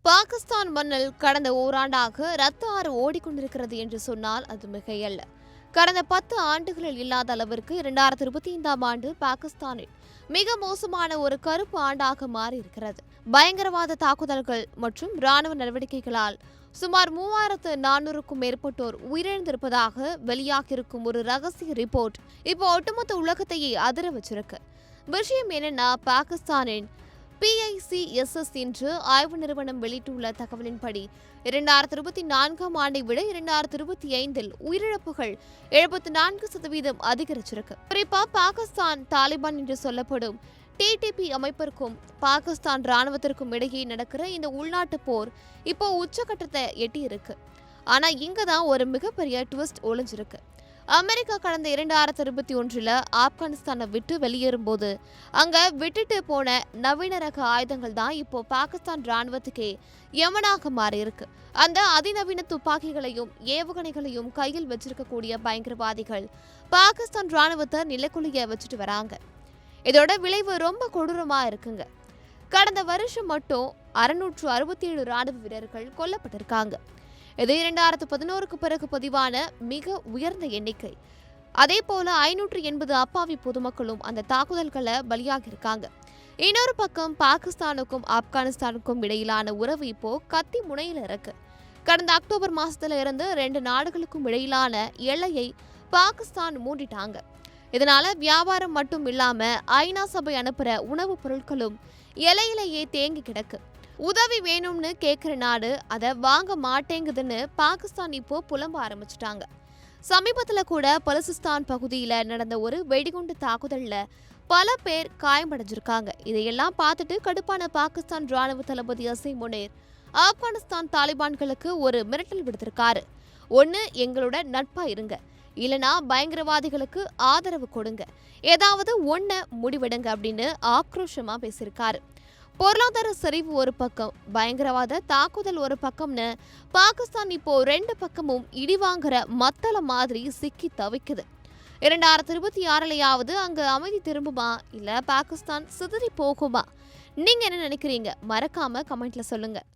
பாகிஸ்தான் மண்ணில் கடந்த ஓராண்டாக ரத்த ஆறு ஓடிக்கொண்டிருக்கிறது என்று சொன்னால் அது மிகையல்ல. கடந்த 10 ஆண்டுகளில் இல்லாத அளவிற்கு 2025ஆம் ஆண்டு பாகிஸ்தானில் மிக மோசமான ஒரு கருப்பு ஆண்டாக மாறியிருக்கிறது. பயங்கரவாத தாக்குதல்கள் மற்றும் ராணுவ நடவடிக்கைகளால் சுமார் 3400க்கும் மேற்பட்டோர் உயிரிழந்திருப்பதாக வெளியாகியிருக்கும் ஒரு ரகசிய ரிப்போர்ட் இப்போ ஒட்டுமொத்த உலகத்தையே அதிர வச்சிருக்கு. விஷயம் என்னன்னா, பாகிஸ்தானின் PICSS என்று ஆய்வு நிறுவனம் வெளியிட்டுள்ள தகவலின்படி 2024ஆம் ஆண்டை விட 2025இல் உயிரிழப்புகள் 74% அதிகரிச்சிருக்கு. குறிப்பா பாகிஸ்தான் தாலிபான் என்று சொல்லப்படும் TTP அமைப்பிற்கும் பாகிஸ்தான் ராணுவத்திற்கும் இடையே நடக்கிற இந்த உள்நாட்டு போர் இப்போ உச்சகட்டத்தை எட்டியிருக்கு. ஆனா இங்கதான் ஒரு மிகப்பெரிய ட்விஸ்ட் ஒளிஞ்சிருக்கு. அமெரிக்கா கடந்த 2021 ஆப்கானிஸ்தானை விட்டு வெளியேறும் போது அங்க விட்டுட்டு போன நவீன ரக ஆயுதங்கள் தான் இப்போ பாகிஸ்தான் ராணுவத்துக்கே யமனாக மாறியிருக்கு. அந்த அதிநவீன துப்பாக்கிகளையும் ஏவுகணைகளையும் கையில் வச்சிருக்கக்கூடிய பயங்கரவாதிகள் பாகிஸ்தான் ராணுவத்தை நிலைக்குலைய வச்சுட்டு வராங்க. இதோட விளைவு ரொம்ப கொடூரமா இருக்குங்க. கடந்த வருஷம் மட்டும் 667 ராணுவ வீரர்கள் கொல்லப்பட்டிருக்காங்க. இது 2011க்கு பிறகு பதிவான மிக உயர்ந்த எண்ணிக்கை. அதே போல 580 அப்பாவி பொதுமக்களும் அந்த தாக்குதல்களை பலியாகியிருக்காங்க. இன்னொரு பக்கம் பாகிஸ்தானுக்கும் ஆப்கானிஸ்தானுக்கும் இடையிலான உறவு இப்போ கத்தி முனையில இருக்கு. கடந்த அக்டோபர் மாசத்துல இருந்து 2 நாடுகளுக்கும் இடையிலான எல்லையை பாகிஸ்தான் மூடிட்டாங்க. இதனால வியாபாரம் மட்டும் இல்லாம ஐநா சபை அனுப்புற உணவுப் பொருட்களும் எல்லையிலேயே தேங்கி கிடக்கு. உதவி வேணும்னு கேட்கிற நாடு அதை வாங்க மாட்டேங்குதுன்னு பாகிஸ்தான் இப்போ புலம்ப ஆரம்பிச்சிட்டாங்க. சமீபத்துல கூட பலுசிஸ்தான் பகுதியில நடந்த ஒரு வெடிகுண்டு தாக்குதல்ல பல பேர் காயமடைஞ்சிருக்காங்க. இதையெல்லாம் பார்த்துட்டு கடுப்பான பாகிஸ்தான் ராணுவ தளபதி அசீம் முனீர் ஆப்கானிஸ்தான் தாலிபான்களுக்கு ஒரு மிரட்டல் விடுத்திருக்காரு. ஒன்னு எங்களோட நட்பா இருங்க, இல்லனா பயங்கரவாதிகளுக்கு ஆதரவு கொடுங்க, ஏதாவது ஒன்ன முடிவெடுங்க அப்படின்னு ஆக்ரோஷமா பேசியிருக்காரு. பொருளாதார சரிவு ஒரு பக்கம், பயங்கரவாத தாக்குதல் ஒரு பக்கம்னு பாகிஸ்தான் இப்போ 2 பக்கமும் இடிவாங்கிற மத்தள மாதிரி சிக்கி தவிக்குது. 2026லயாவது அங்க அமைதி திரும்புமா இல்ல பாகிஸ்தான் சிதறி போகுமா? நீங்க என்ன நினைக்கிறீங்க? மறக்காம கமெண்ட்ல சொல்லுங்க.